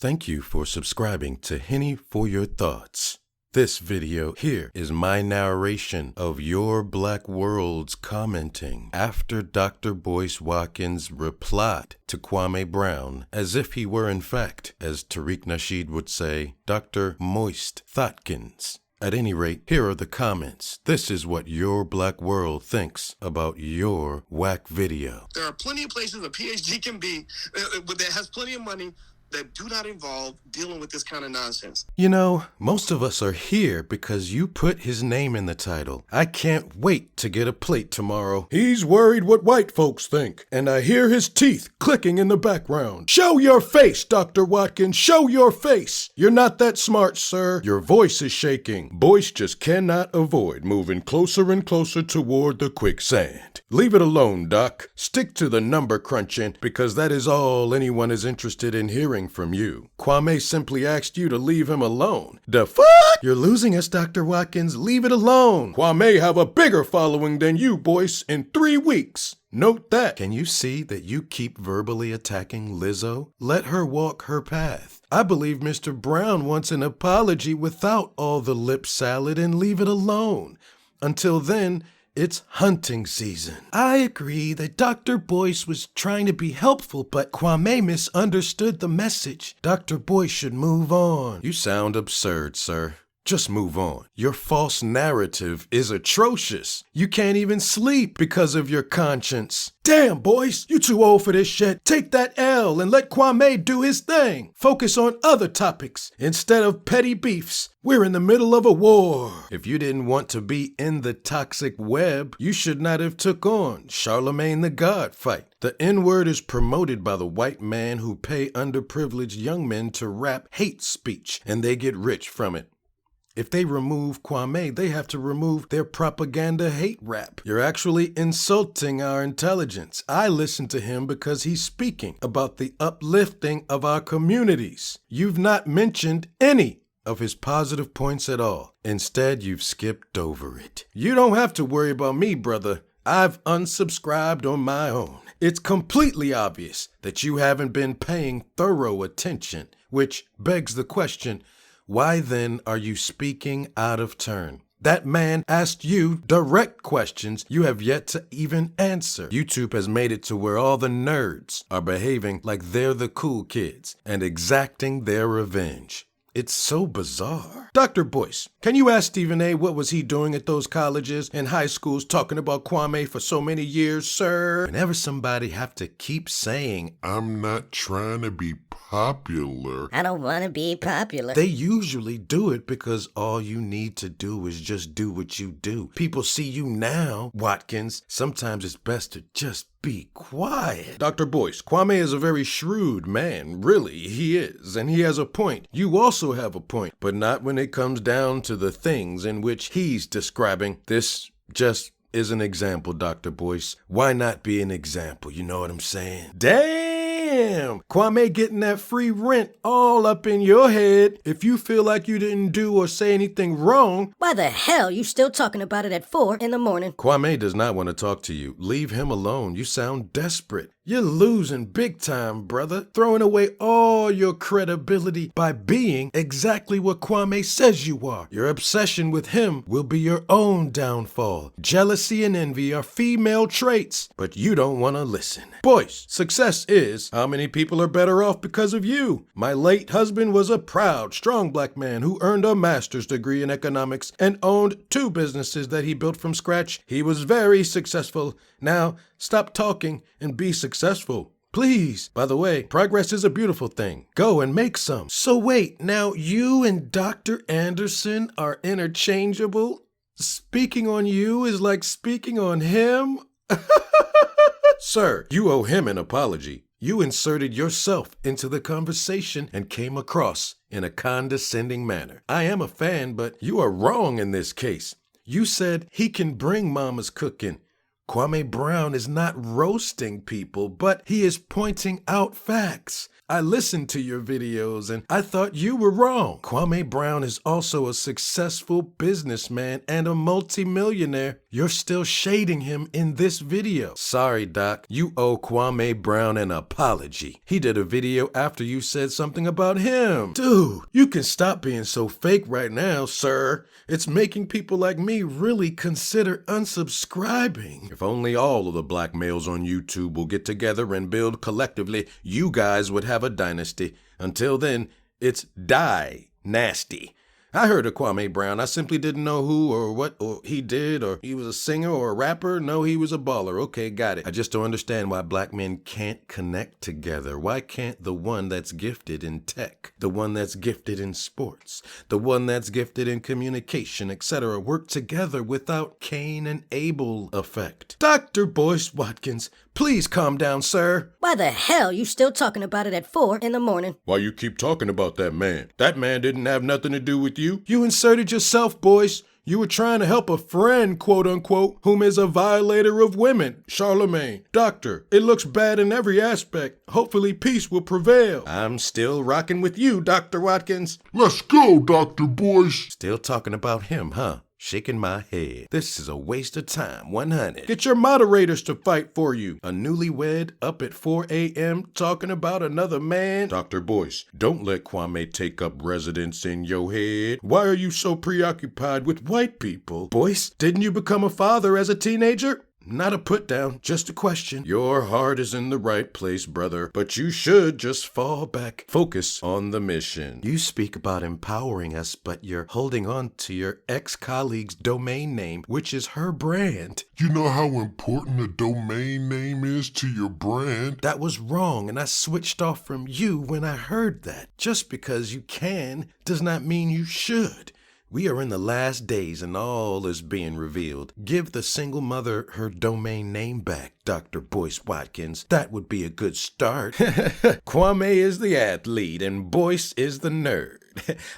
Thank you for subscribing to Henny for Your Thoughts. This video here is my narration of Your Black World's commenting after Dr. Boyce Watkins replied to Kwame Brown as if he were in fact, as Tariq Nasheed would say, Dr. Moist Thotkins. At any rate, here are the comments. This is what Your Black World thinks about your whack video. There are plenty of places a PhD can be that has plenty of money that do not involve dealing with this kind of nonsense. You know, most of us are here because you put his name in the title. I can't wait to get a plate tomorrow. He's worried what white folks think, and I hear his teeth clicking in the background. Show your face, Dr. Watkins, show your face. You're not that smart, sir. Your voice is shaking. Boyce just cannot avoid moving closer and closer toward the quicksand. Leave it alone, Doc. Stick to the number crunching because that is all anyone is interested in hearing from you. Kwame simply asked you to leave him alone. The fuck? You're losing us, Dr. Watkins. Leave it alone. Kwame have a bigger following than you, Boyce, in 3 weeks. Note that. Can you see that you keep verbally attacking Lizzo? Let her walk her path. I believe Mr. Brown wants an apology without all the lip salad and leave it alone. Until then, it's hunting season. I agree that Dr. Boyce was trying to be helpful, but Kwame misunderstood the message. Dr. Boyce should move on. You sound absurd, sir. Just move on. Your false narrative is atrocious. You can't even sleep because of your conscience. Damn, Boyce, you too old for this shit. Take that L and let Kwame do his thing. Focus on other topics instead of petty beefs. We're in the middle of a war. If you didn't want to be in the toxic web, you should not have took on Charlemagne the God fight. The N-word is promoted by the white man who pay underprivileged young men to rap hate speech, and they get rich from it. If they remove Kwame, they have to remove their propaganda hate rap. You're actually insulting our intelligence. I listen to him because he's speaking about the uplifting of our communities. You've not mentioned any of his positive points at all. Instead, you've skipped over it. You don't have to worry about me, brother. I've unsubscribed on my own. It's completely obvious that you haven't been paying thorough attention, which begs the question, why then are you speaking out of turn? That man asked you direct questions you have yet to even answer. YouTube has made it to where all the nerds are behaving like they're the cool kids and exacting their revenge. It's so bizarre. Dr. Boyce, can you ask Stephen A. what was he doing at those colleges and high schools talking about Kwame for so many years, sir? Whenever somebody have to keep saying, I'm not trying to be popular. I don't want to be popular. They usually do it because all you need to do is just do what you do. People see you now, Watkins. Sometimes it's best to just be quiet. Dr. Boyce, Kwame is a very shrewd man. Really, he is. And he has a point. You also have a point, but not when it comes down to the things in which he's describing. This just is an example, Dr. Boyce. Why not be an example? You know what I'm saying? Damn! Kwame getting that free rent all up in your head. If you feel like you didn't do or say anything wrong, why the hell you still talking about it at 4 in the morning? Kwame does not want to talk to you. Leave him alone. You sound desperate. You're losing big time, brother. Throwing away all your credibility by being exactly what Kwame says you are. Your obsession with him will be your own downfall. Jealousy and envy are female traits, but you don't want to listen. Boyce, success is how many people are better off because of you. My late husband was a proud, strong black man who earned a master's degree in economics and owned 2 businesses that he built from scratch. He was very successful. Now, stop talking and be successful. Please. By the way, progress is a beautiful thing. Go and make some. So wait, now you and Dr. Anderson are interchangeable? Speaking on you is like speaking on him? Sir, you owe him an apology. You inserted yourself into the conversation and came across in a condescending manner. I am a fan, but you are wrong in this case. You said he can bring mama's cooking, Kwame Brown is not roasting people, but he is pointing out facts. I listened to your videos and I thought you were wrong. Kwame Brown is also a successful businessman and a multimillionaire. You're still shading him in this video. Sorry, Doc. You owe Kwame Brown an apology. He did a video after you said something about him. Dude, you can stop being so fake right now, sir. It's making people like me really consider unsubscribing. If only all of the black males on YouTube will get together and build collectively, you guys would have a dynasty. Until then, it's die nasty. I heard of Kwame Brown. I simply didn't know who or what or he did, or he was a singer or a rapper. No, he was a baller. Okay, got it. I just don't understand why black men can't connect together. Why can't the one that's gifted in tech, the one that's gifted in sports, the one that's gifted in communication, etc., work together without Cain and Abel effect? Dr. Boyce Watkins, please calm down, sir. Why the hell you still talking about it at 4 in the morning? Why you keep talking about that man? That man didn't have nothing to do with you. You inserted yourself, Boyce. You were trying to help a friend, quote unquote, whom is a violator of women. Charlemagne, doctor, it looks bad in every aspect. Hopefully peace will prevail. I'm still rocking with you, Dr. Watkins. Let's go, Dr. Boyce. Still talking about him, huh? Shaking my head. This is a waste of time. 100. Get your moderators to fight for you. A newlywed up at 4 a.m. talking about another man. Dr. Boyce, don't let Kwame take up residence in your head. Why are you so preoccupied with white people? Boyce, didn't you become a father as a teenager? Not a put down, just a question. Your heart is in the right place, brother, but you should just fall back. Focus on the mission. You speak about empowering us, but you're holding on to your ex-colleague's domain name, which is her brand. You know how important a domain name is to your brand? That was wrong, and I switched off from you when I heard that. Just because you can does not mean you should. We are in the last days and all is being revealed. Give the single mother her domain name back, Dr. Boyce Watkins. That would be a good start. Kwame is the athlete and Boyce is the nerd.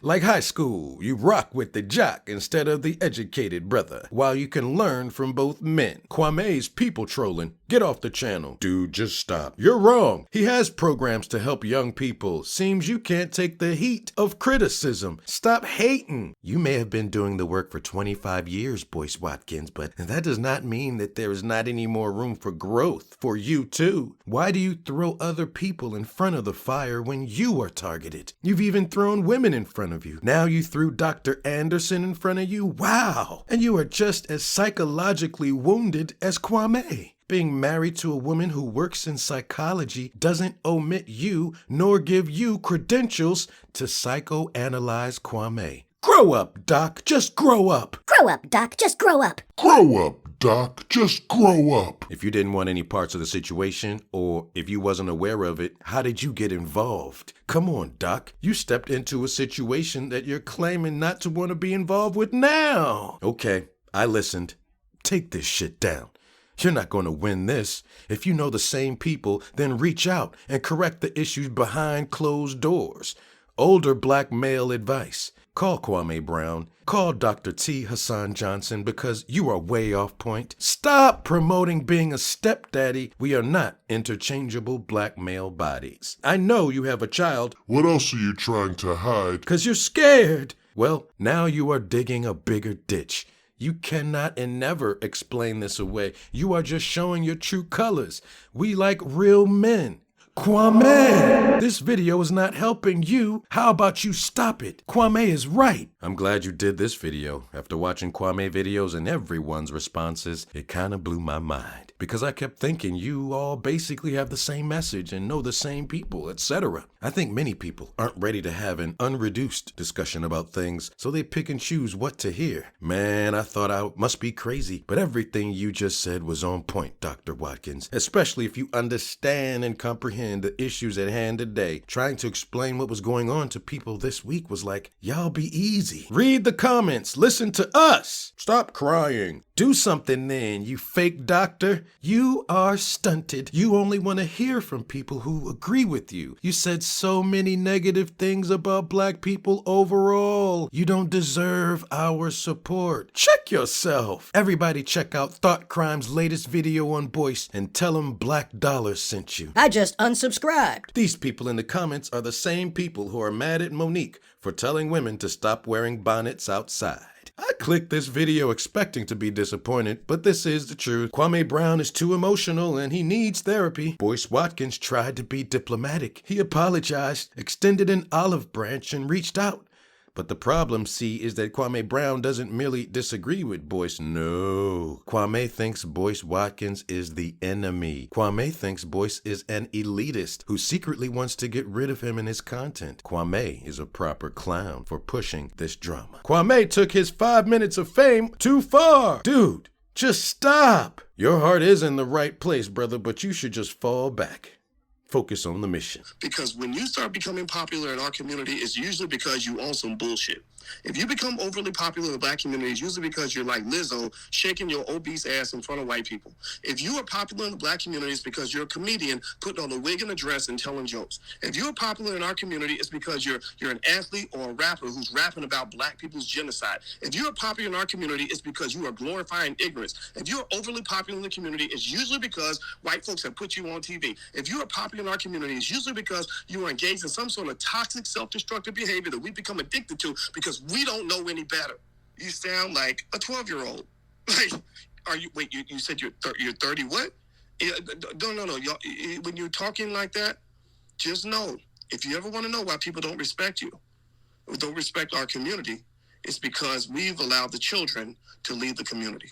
Like high school, you rock with the jock instead of the educated brother, while you can learn from both men. Kwame's people trolling. Get off the channel. Dude, just stop. You're wrong. He has programs to help young people. Seems you can't take the heat of criticism. Stop hating. You may have been doing the work for 25 years, Boyce Watkins, but that does not mean that there is not any more room for growth for you too. Why do you throw other people in front of the fire when you are targeted? You've even thrown women in front of you. Now you threw Dr. Anderson in front of you? Wow! And you are just as psychologically wounded as Kwame. Being married to a woman who works in psychology doesn't omit you nor give you credentials to psychoanalyze Kwame. Grow up, Doc. Just grow up. Grow up, Doc. Just grow up. Grow up, Doc. Just grow up. If you didn't want any parts of the situation, or if you wasn't aware of it, how did you get involved? Come on, Doc. You stepped into a situation that you're claiming not to want to be involved with now. Okay, I listened. Take this shit down. You're not going to win this. If you know the same people, then reach out and correct the issues behind closed doors. Older black male advice. Call Kwame Brown. Call Dr. T. Hassan Johnson because you are way off point. Stop promoting being a stepdaddy. We are not interchangeable black male bodies. I know you have a child. What else are you trying to hide? Because you're scared. Well, now you are digging a bigger ditch. You cannot and never explain this away. You are just showing your true colors. We like real men. Kwame! This video is not helping you. How about you stop it? Kwame is right. I'm glad you did this video. After watching Kwame videos and everyone's responses, it kind of blew my mind. Because I kept thinking you all basically have the same message and know the same people, etc. I think many people aren't ready to have an unreduced discussion about things, so they pick and choose what to hear. Man, I thought I must be crazy, but everything you just said was on point, Dr. Watkins. Especially if you understand and comprehend the issues at hand today. Trying to explain what was going on to people this week was like, y'all be easy. easy. Read the comments. Listen to us. Stop crying. Do something then, you fake doctor. You are stunted. You only want to hear from people who agree with you. You said so many negative things about black people overall. You don't deserve our support. Check yourself. Everybody check out Thought Crime's latest video on Boyce and tell him Black Dollar sent you. I just unsubscribed. These people in the comments are the same people who are mad at Monique for telling women to stop wearing bonnets outside. I clicked this video expecting to be disappointed, but this is the truth. Kwame Brown is too emotional and he needs therapy. Boyce Watkins tried to be diplomatic. He apologized, extended an olive branch, and reached out. But the problem, see, is that Kwame Brown doesn't merely disagree with Boyce. No. Kwame thinks Boyce Watkins is the enemy. Kwame thinks Boyce is an elitist who secretly wants to get rid of him and his content. Kwame is a proper clown for pushing this drama. Kwame took his 5 minutes of fame too far. Dude, just stop. Your heart is in the right place, brother, but you should just fall back. Focus on the mission. Because when you start becoming popular in our community, it's usually because you own some bullshit. If you become overly popular in the black community, it's usually because you're like Lizzo shaking your obese ass in front of white people. If you are popular in the black community, it's because you're a comedian putting on a wig and a dress and telling jokes. If you're popular in our community, it's because you're an athlete or a rapper who's rapping about black people's genocide. If you're popular in our community, it's because you are glorifying ignorance. If you're overly popular in the community, it's usually because white folks have put you on TV. If you are popular in our community, it's usually because you are engaged in some sort of toxic, self-destructive behavior that we become addicted to because we don't know any better. You sound like a 12-year-old. Like, are you? Wait, you said you're 30? What? No. When you're talking like that, just know, if you ever want to know why people don't respect you, or don't respect our community, it's because we've allowed the children to lead the community.